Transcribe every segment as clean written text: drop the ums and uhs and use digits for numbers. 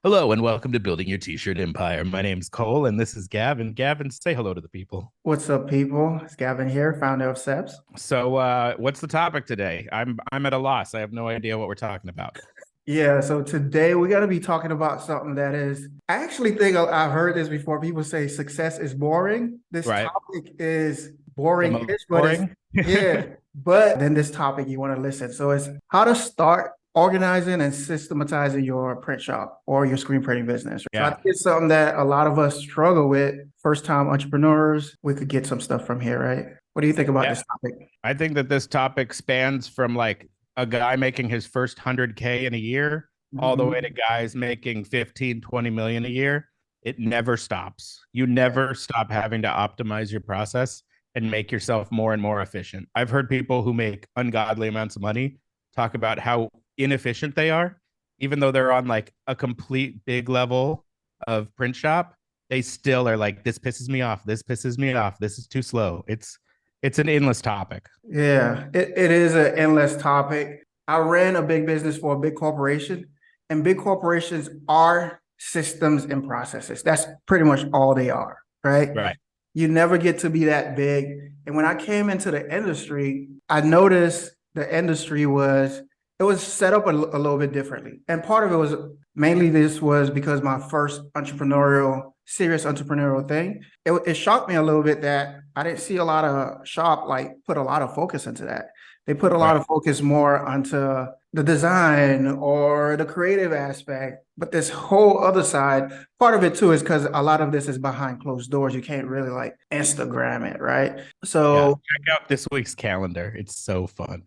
Hello and welcome to Building Your T-Shirt Empire. My name's Cole and this is Gavin. Gavin, say hello to the people. What's up, people? It's Gavin here, founder of SEPs. What's the topic today? I'm at a loss. I have no idea what we're talking about. Yeah, so today we're going to be talking about something that is, I actually think I've heard this before. People say success is boring. This Right. topic is The most boring-ish, but boring. yeah, but then this topic you want to listen. So it's how to start organizing and systematizing your print shop or your screen printing business. So I Yeah. think it's something that a lot of us struggle with. First time entrepreneurs, we could get some stuff from here, right? What do you think about Yeah. this topic? I think that this topic spans from like a guy making his first 100K in a year all the way to Mhm. guys making 15, 20 million a year. It never stops. You Yeah. never stop having to optimize your process and make yourself more and more efficient. I've heard people who make ungodly amounts of money talk about how inefficient they are, even though they're on like a complete big level of print shop. They still are like, this pisses me off. This pisses me off. This is too slow. It's an endless topic. Yeah, it is an endless topic. I ran a big business for a big corporation, and big corporations are systems and processes. That's pretty much all they are, right? Right. You never get to be that big. And when I came into the industry, I noticed the industry was it was set up a little bit differently. And part of it was mainly this was because my first serious entrepreneurial thing. It shocked me a little bit that I didn't see a lot of shop like put a lot of focus into that. They put a lot Right. of focus more onto the design or the creative aspect. But this whole other side, part of it too is because a lot of this is behind closed doors. You can't really like Instagram it, right? Yeah. So Check out this week's calendar. It's so fun.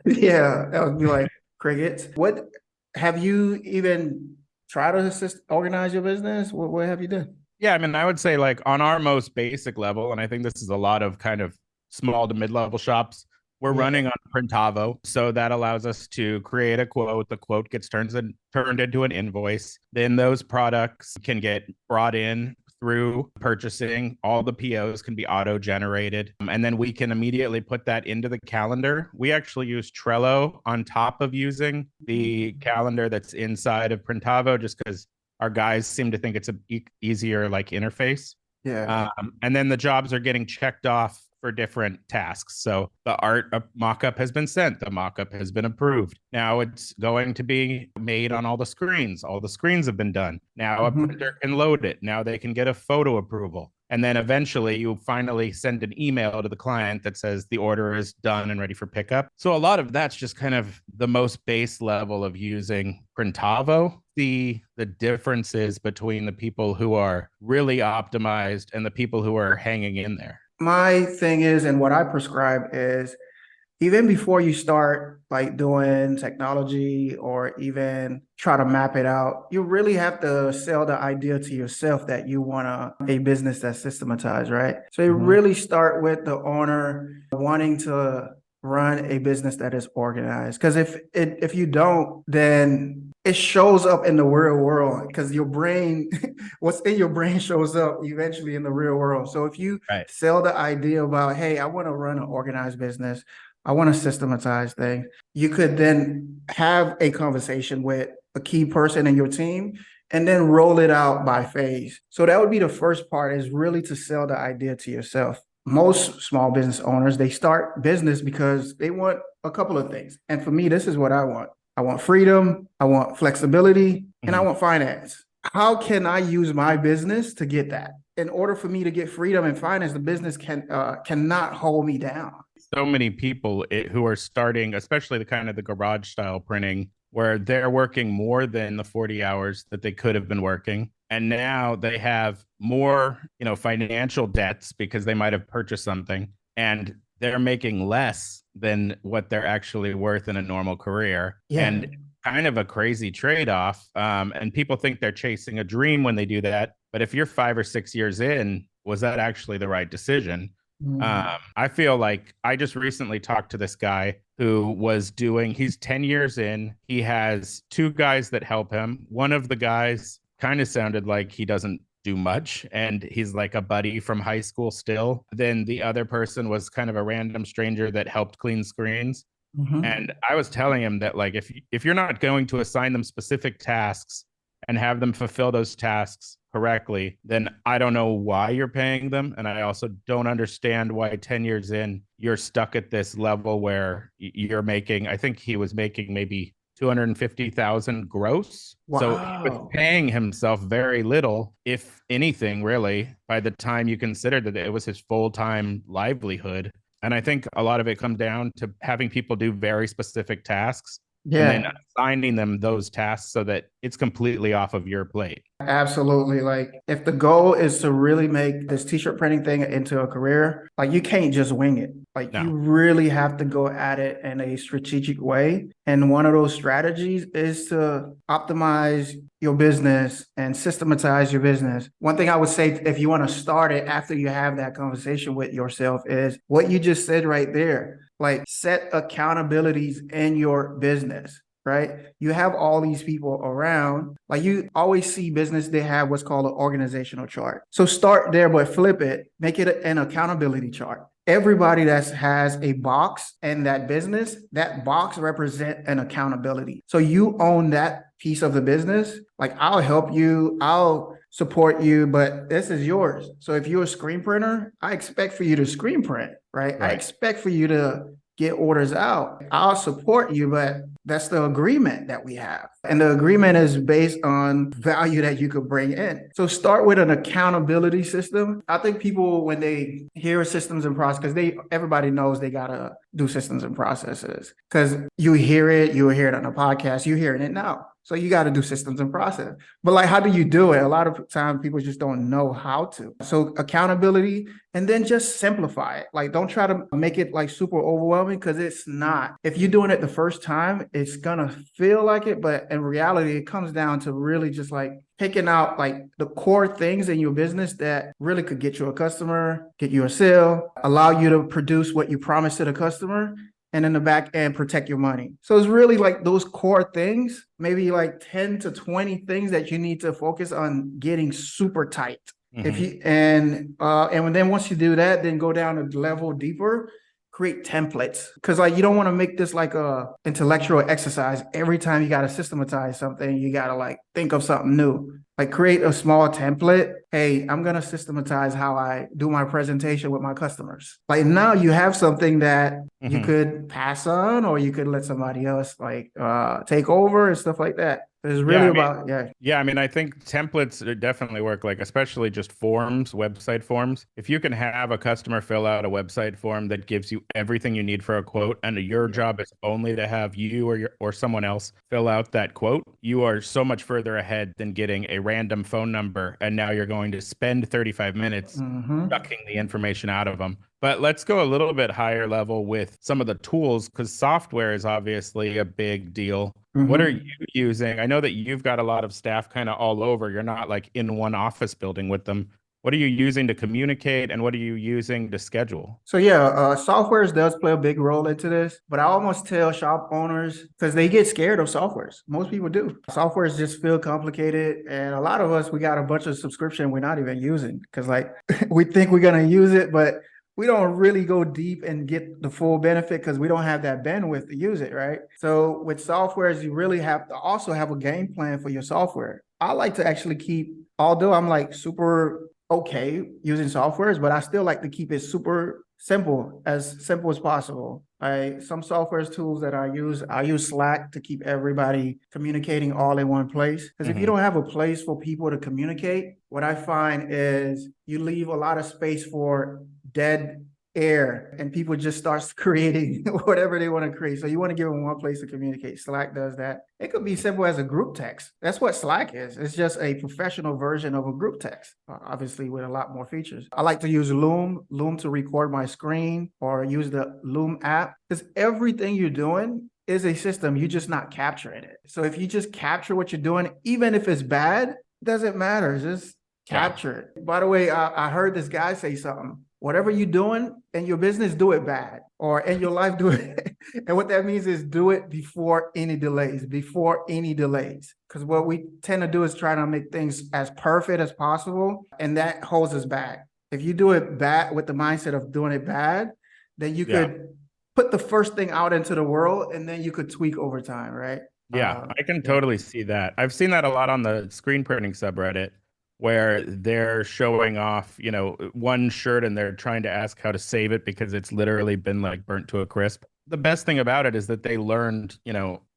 yeah, that would be like crickets. What have you even tried to organize your business? What have you done? Yeah, I mean, I would say like on our most basic level, and I think this is a lot of kind of small to mid-level shops, we're Yeah. running on Printavo. So that allows us to create a quote. The quote gets turned into an invoice. Then those products can get brought in through purchasing. All the POs can be auto-generated. And then we can immediately put that into the calendar. We actually use Trello on top of using the calendar that's inside of Printavo just because our guys seem to think it's a easier like interface. Yeah. And then the jobs are getting checked off for different tasks. So the art mock-up has been sent, the mock-up has been approved. Now it's going to be made on all the screens. All the screens have been done. Now a Mhm. printer can load it. Now they can get a photo approval. And then eventually you finally send an email to the client that says the order is done and ready for pickup. So a lot of that's just kind of the most base level of using Printavo. The differences between the people who are really optimized and the people who are hanging in there. My thing is, and what I prescribe is even before you start like doing technology or even try to map it out, you really have to sell the idea to yourself that you want a business that's systematized, right? So you Mhm. really start with the owner wanting to run a business that is organized. Because if you don't, then it shows up in the real world because your brain, what's in your brain shows up eventually in the real world. So if you Right. sell the idea about, hey, I want to run an organized business, I want to systematize things. You could then have a conversation with a key person in your team and then roll it out by phase. So that would be the first part is really to sell the idea to yourself. Most small business owners, they start business because they want a couple of things. And for me, this is what I want. I want freedom, I want flexibility, and I Mhm. want finance. How can I use my business to get that? In order for me to get freedom and finance, the business cannot hold me down. So many people who are starting, especially the kind of the garage style printing, where they're working more than the 40 hours that they could have been working. And now they have more, financial debts because they might have purchased something and they're making less than what they're actually worth in a normal career. Yeah. And kind of a crazy trade off. And people think they're chasing a dream when they do that. But if you're 5 or 6 years in, was that actually the right decision? Mm. I feel like I just recently talked to this guy who was he's 10 years in. He has two guys that help him. One of the guys kind of sounded like he doesn't do much and he's like a buddy from high school still. Then the other person was kind of a random stranger that helped clean screens. Mhm. And I was telling him that like if you're not going to assign them specific tasks and have them fulfill those tasks correctly, then I don't know why you're paying them. And I also don't understand why 10 years in, you're stuck at this level where you're making, I think he was making maybe 250,000 gross. So he was Wow. paying himself very little, if anything, really, by the time you consider that it was his full-time livelihood. And I think a lot of it comes down to having people do very specific tasks and then Yeah. assigning them those tasks so that it's completely off of your plate. Absolutely. Like if the goal is to really make this t-shirt printing thing into a career, like you can't just wing it. Like you No. really have to go at it in a strategic way. And one of those strategies is to optimize your business and systematize your business. One thing I would say if you want to start it after you have that conversation with yourself is what you just said right there. Like set accountabilities in your business, right? You have all these people around. Like you always see business, they have what's called an organizational chart. So start there, but flip it, make it an accountability chart. Everybody that has a box in that business, that box represent an accountability. So you own that piece of the business. Like I'll help you, I'll support you, but this is yours. So if you're a screen printer, I expect for you to screen print, right? I expect for you to get orders out. I'll support you, but that's the agreement that we have. And the agreement is based on value that you could bring in. So start with an accountability system. I think people, when they hear systems and process, because everybody knows they gotta do systems and processes. Because you hear it on a podcast, you're hearing it now. So you got to do systems and process. But like, how do you do it? A lot of times people just don't know how to. So accountability, and then just simplify it. Like, don't try to make it like super overwhelming because it's not. If you're doing it the first time, it's gonna feel like it. But in reality, it comes down to really just like picking out like the core things in your business that really could get you a customer, get you a sale, allow you to produce what you promised to the customer, and in the back end, protect your money. So it's really like those core things, maybe like 10 to 20 things that you need to focus on getting super tight. If you and then once you do that, then go down a level deeper, create templates. Because like you don't want to make this like a intellectual exercise. Every time you got to systematize something, you got to like think of something new. Like create a small template. Hey, I'm going to systematize how I do my presentation with my customers. Like now you have something that you could pass on, or you could let somebody else like take over and stuff like that. It's really about, Yeah, I mean, I think templates definitely work, like especially just forms, website forms. If you can have a customer fill out a website form that gives you everything you need for a quote, and your job is only to have you or someone else fill out that quote, you are so much further ahead than getting a random phone number, and now you're going to spend 35 minutes sucking the information out of them. But let's go a little bit higher level with some of the tools, because software is obviously a big deal. What are you using? I know that you've got a lot of staff kind of all over. You're not like in one office building with them. What are you using to communicate, and what are you using to schedule? So softwares does play a big role into this, but I almost tell shop owners because they get scared of softwares. Most people do. Softwares just feel complicated, and a lot of us we got a bunch of subscription we're not even using because like we think we're gonna use it, but we don't really go deep and get the full benefit because we don't have that bandwidth to use it, right? So with softwares, you really have to also have a game plan for your software. I like to actually keep, although I'm like super okay using softwares, but I still like to keep it super simple as possible. Some softwares tools that I use Slack to keep everybody communicating all in one place. Because if you don't have a place for people to communicate, what I find is you leave a lot of space for dead air and people just start creating whatever they want to create. So you want to give them one place to communicate. Slack does that. It could be simple as a group text. That's what Slack is. It's just a professional version of a group text, obviously with a lot more features. I like to use Loom to record my screen, or use the Loom app, because everything you're doing is a system. You're just not capturing it. So if you just capture what you're doing, even if it's bad, it doesn't matter. Just capture it. By the way, I heard this guy say something. Whatever you're doing in your business, do it bad, or in your life, do it. And what that means is do it before any delays, Because what we tend to do is try to make things as perfect as possible. And that holds us back. If you do it bad with the mindset of doing it bad, then you could put the first thing out into the world, and then you could tweak over time, right? Yeah, I can Yeah. totally see that. I've seen that a lot on the screen printing subreddit where they're showing off, one shirt and they're trying to ask how to save it because it's literally been like burnt to a crisp. The best thing about it is that they learned,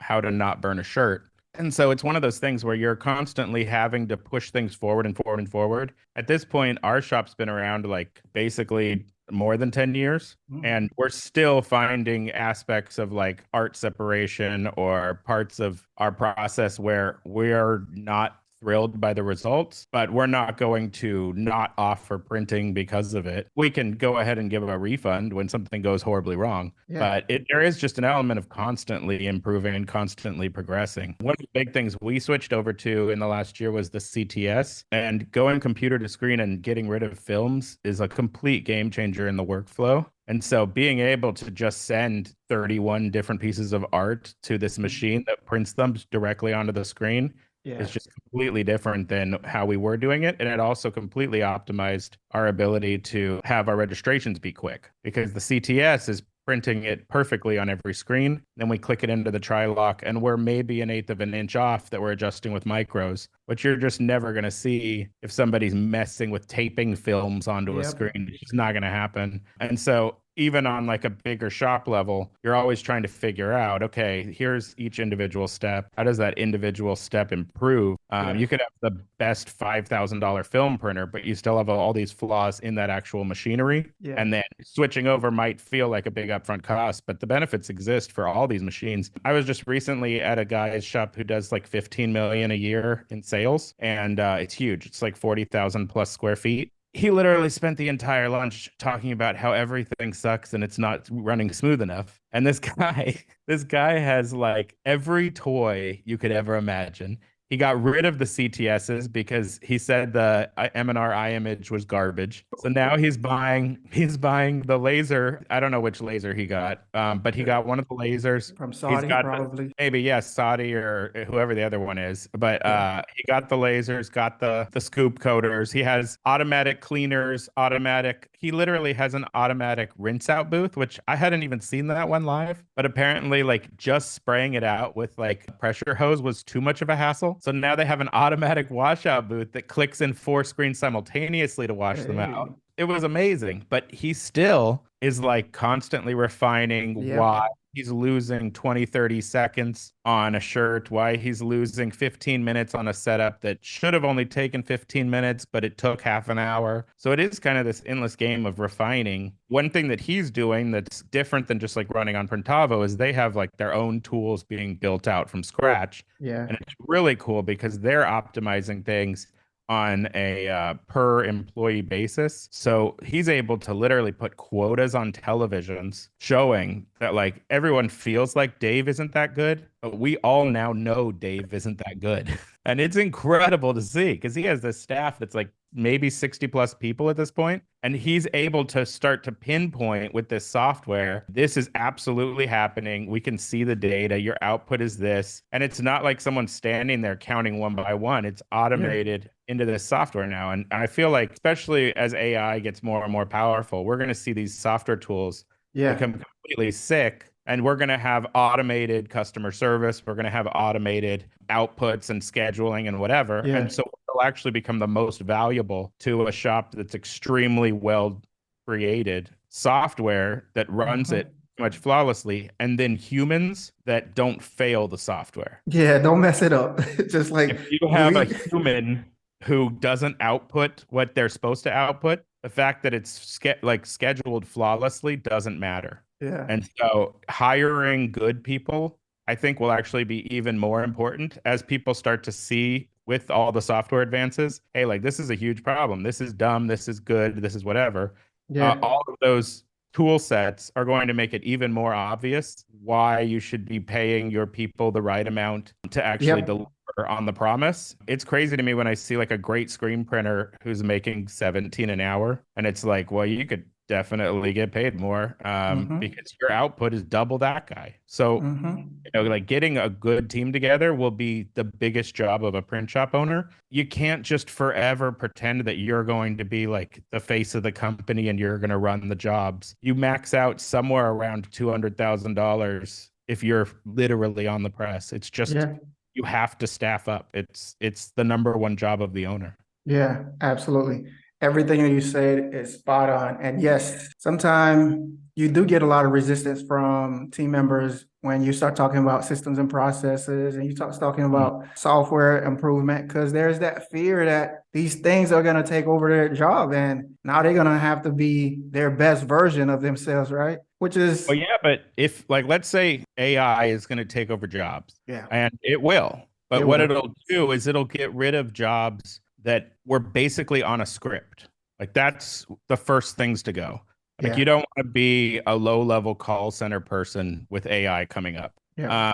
how to not burn a shirt. And so it's one of those things where you're constantly having to push things forward and forward and forward. At this point, our shop's been around like basically more than 10 years. Mm. And we're still finding aspects of like art separation or parts of our process where we're not thrilled by the results, but we're not going to not offer printing because of it. We can go ahead and give a refund when something goes horribly wrong. Yeah. But there is just an element of constantly improving and constantly progressing. One of the big things we switched over to in the last year was the CTS, and going computer to screen and getting rid of films is a complete game changer in the workflow. And so being able to just send 31 different pieces of art to this machine that prints them directly onto the screen is Yeah. just completely different than how we were doing it. And it also completely optimized our ability to have our registrations be quick because the CTS is printing it perfectly on every screen. Then we click it into the tri-lock and we're maybe an eighth of an inch off that we're adjusting with micros, but you're just never going to see if somebody's messing with taping films onto a Yep. screen. It's just not going to happen. And so even on like a bigger shop level, you're always trying to figure out, okay, here's each individual step. How does that individual step improve? You Yes. could have the best $5,000 film printer, but you still have all these flaws in that actual machinery. Yeah. And then switching over might feel like a big upfront cost, but the benefits exist for all these machines. I was just recently at a guy's shop who does like 15 million a year in sales, and it's huge. It's like 40,000 plus square feet. He literally spent the entire lunch talking about how everything sucks and it's not running smooth enough. And this guy, this guy has like every toy you could ever imagine. He got rid of the CTSs because he said the M&R image was garbage. So now he's buying the laser. I don't know which laser he got, but he got one of the lasers. From He's Saudi, got probably. maybe yes, Saudi or whoever the other one is. But Yeah. he got the lasers, got the scoop coaters. He has automatic cleaners, automatic. He literally has an automatic rinse out booth, which I hadn't even seen that one live. But apparently, like just spraying it out with like a pressure hose was too much of a hassle. So now they have an automatic washout booth that clicks in 4 screens simultaneously to wash them Hey. out. It was amazing, but he still is like constantly refining Yep. why he's losing 20, 30 seconds on a shirt, why he's losing 15 minutes on a setup that should have only taken 15 minutes, but it took half an hour. So it is kind of this endless game of refining. One thing that he's doing that's different than just like running on Printavo is they have like their own tools being built out from scratch. Yeah. And it's really cool because they're optimizing things on a per employee basis. So he's able to literally put quotas on televisions showing that like everyone feels like Dave isn't that good, but we all now know Dave isn't that good. And it's incredible to see because he has this staff that's like maybe 60 plus people at this point, and he's able to start to pinpoint with this software, this is absolutely happening. We can see the data. Your output is this. And it's not like someone standing there counting one by one. It's Yeah. automated into this software now. And I feel like, especially as AI gets more and more powerful, we're going to see these software tools Yeah. become completely sick. And we're going to have automated customer service. We're going to have automated outputs and scheduling and whatever. Yeah. And so it'll actually become the most valuable to a shop that's extremely well created software that runs Mhm. it much flawlessly, and then humans that don't fail the software. Yeah. Don't mess it up. Just like If you have a we. human who doesn't output what they're supposed to output, the fact that it's like scheduled flawlessly doesn't matter. Yeah. And so hiring good people, I think will actually be even more important as people start to see with all the software advances, hey, like this is a huge problem. This is dumb. This is good. This is whatever. Yeah. All of those tool sets are going to make it even more obvious why you should be paying your people the right amount to actually Yep. deliver on the promise. It's crazy to me when I see like a great screen printer who's making 17 an hour and it's like, well, you could definitely get paid more Mm-hmm. because your output is double that guy. So Mm-hmm. like getting a good team together will be the biggest job of a print shop owner. You can't just forever pretend that you're going to be like the face of the company and you're going to run the jobs. You max out somewhere around $200,000 if you're literally on the press. It's just Yeah. you have to staff up. It's the number one job of the owner. Yeah, absolutely. Everything that you said is spot on. And yes, sometimes you do get a lot of resistance from team members when you start talking about systems and processes and you start talking Mm. about software improvement, because there's that fear that these things are going to take over their job and now they're going to have to be their best version of themselves, right? Which is, Well, yeah, but if like let's say AI is going to take over jobs, yeah, and it will, but it what will. it'll do is it'll get rid of jobs that were basically on a script. Like that's the first things to go. Like you Yeah, don't want to be a low-level call center person with AI coming up. yeah,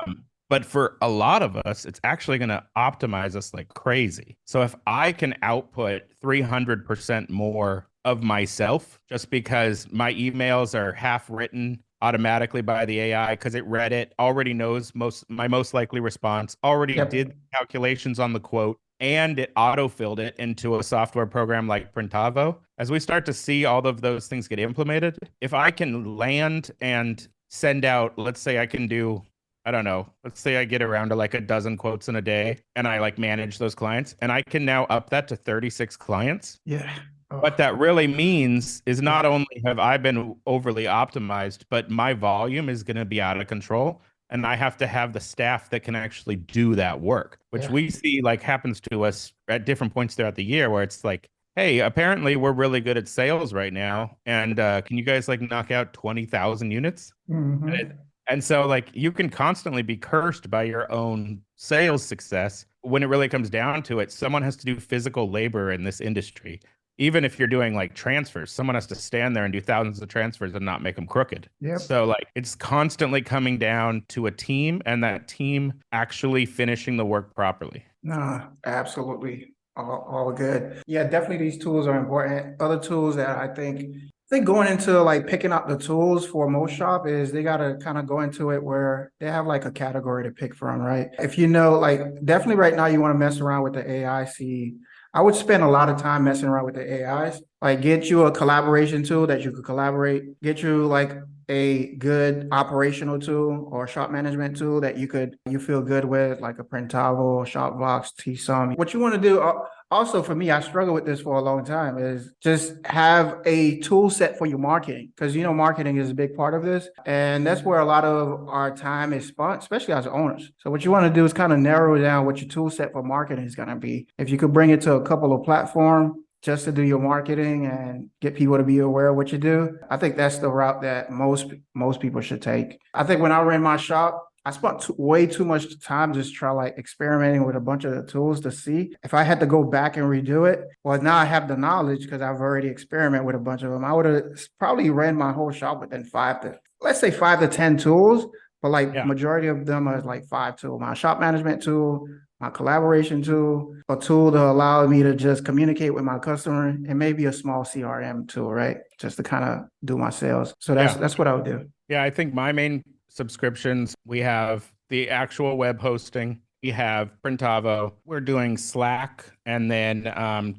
But for a lot of us, it's actually going to optimize us like crazy. So if I can output 300% more of myself just because my emails are half written automatically by the AI because it read it, already knows my most likely response, already yep, did calculations on the quote, and it autofilled it into a software program like Printavo. As we start to see all of those things get implemented, if I can land and send out, let's say I can do, I don't know, let's say I get around to like a dozen quotes in a day and I like manage those clients and I can now up that to 36 clients. yeah. What Oh, that really means is not yeah, only have I been overly optimized, but my volume is going to be out of control. And I have to have the staff that can actually do that work, which yeah. we see like happens to us at different points throughout the year where it's like, hey, apparently we're really good at sales right now. And can you guys like knock out 20,000 units? And, Hmm. and so, like, you can constantly be cursed by your own sales success. When it really comes down to it, someone has to do physical labor in this industry. Even if you're doing like transfers, someone has to stand there and do thousands of transfers and not make them crooked. Yep. So, like, it's constantly coming down to a team and that team actually finishing the work properly. No, absolutely. All good. Yeah, definitely these tools are important. Other tools that I think going into like picking up the tools for most shop is they gotta kind of go into it where they have like a category to pick from, right? If you know, like definitely right now you want to mess around with the AI. See, I would spend a lot of time messing around with the AIs. Like get you a collaboration tool that you could collaborate, get you like a good operational tool or shop management tool that you feel good with, like a Printavo, Shopbox, Tsum. What you want to do also for me, I struggle with this for a long time, is just have a tool set for your marketing because marketing is a big part of this, and that's where a lot of our time is spent, especially as owners. So what you want to do is kind of narrow down what your tool set for marketing is going to be. If you could bring it to a couple of platforms just to do your marketing and get people to be aware of what you do. I think that's the route that most people should take. I think when I ran my shop, I spent way too much time just try like experimenting with a bunch of the tools to see if I had to go back and redo it. Well, now I have the knowledge because I've already experimented with a bunch of them. I would have probably ran my whole shop within let's say 5 to 10 tools, but like Yeah. majority of them are like 5 tools. My shop management tool, my collaboration tool, a tool to allow me to just communicate with my customer, and maybe a small CRM tool, right? Just to kind of do my sales. So that's Yeah. that's what I would do. Yeah. I think my main subscriptions, we have the actual web hosting, we have Printavo, we're doing Slack, and then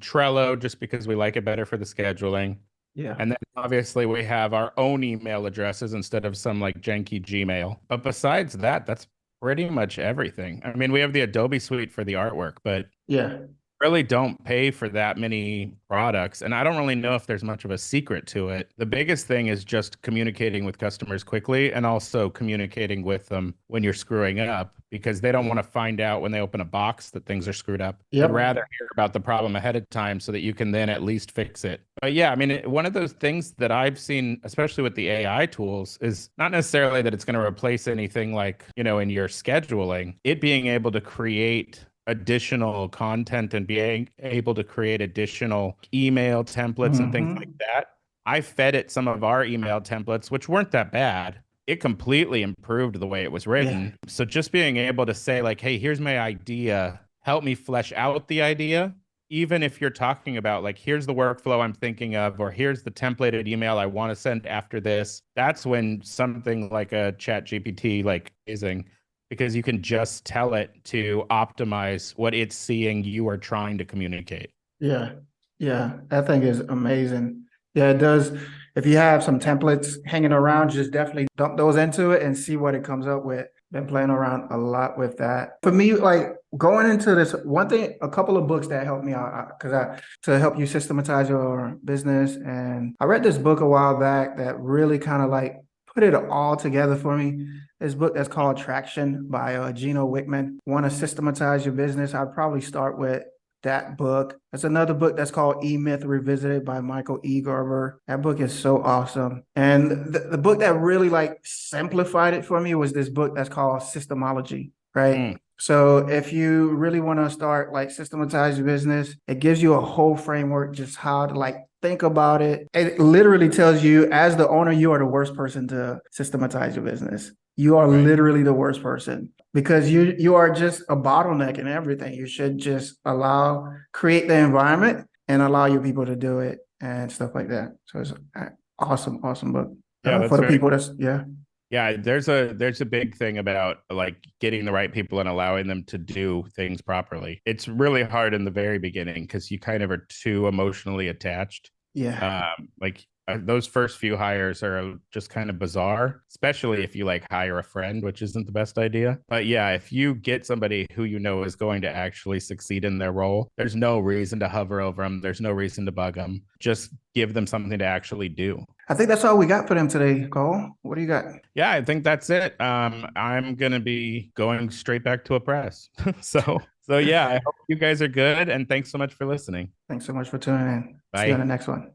Trello just because we like it better for the scheduling. Yeah. And then obviously we have our own email addresses instead of some like janky Gmail. But besides that, that's pretty much everything. I mean, we have the Adobe suite for the artwork, but Yeah. really don't pay for that many products. And I don't really know if there's much of a secret to it. The biggest thing is just communicating with customers quickly and also communicating with them when you're screwing up because they don't want to find out when they open a box that things are screwed up. They'd Yep. rather hear about the problem ahead of time so that you can then at least fix it. But yeah, I mean, one of those things that I've seen, especially with the AI tools, is not necessarily that it's going to replace anything like, in your scheduling, it being able to create additional content and being able to create additional email templates and things like Mm-hmm. that. I fed it some of our email templates, which weren't that bad. It completely improved the way it was Yeah. written. So just being able to say, like, hey, here's my idea, help me flesh out the idea. Even if you're talking about, like, here's the workflow I'm thinking of, or here's the templated email I want to send after this, that's when something like a chat GPT, like, amazing because you can just tell it to optimize what it's seeing you are trying to communicate. Yeah. Yeah. That thing is amazing. Yeah, it does. If you have some templates hanging around, just definitely dump those into it and see what it comes up with. Been playing around a lot with that. For me, like going into this, one thing, a couple of books that helped me out because to help you systematize your business. And I read this book a while back that really kind of like put it all together for me. This book that's called Traction by Gino Wickman. Want to systematize your business? I'd probably start with that book. There's another book that's called E-Myth Revisited by Michael E. Gerber. That book is so awesome. And the book that really like simplified it for me was this book that's called Systemology, right? Mm. So if you really want to start like systematize your business, it gives you a whole framework just how to like think about it. It literally tells you as the owner, you are the worst person to systematize your business. You are Right. literally the worst person because you are just a bottleneck in everything. You should just create the environment and allow your people to do it and stuff like that. So it's an awesome book Yeah, for that's the very people that's yeah. Yeah, there's a big thing about like getting the right people and allowing them to do things properly. It's really hard in the very beginning because you kind of are too emotionally attached. Yeah. Those first few hires are just kind of bizarre, especially if you like hire a friend, which isn't the best idea. But yeah, if you get somebody who you know is going to actually succeed in their role, there's no reason to hover over them. There's no reason to bug them. Just give them something to actually do. I think that's all we got for them today, Cole. What do you got? Yeah, I think that's it. I'm gonna be going straight back to a press. So yeah, I hope you guys are good, and thanks so much for listening. Thanks so much for tuning in. See you on Bye. the next one.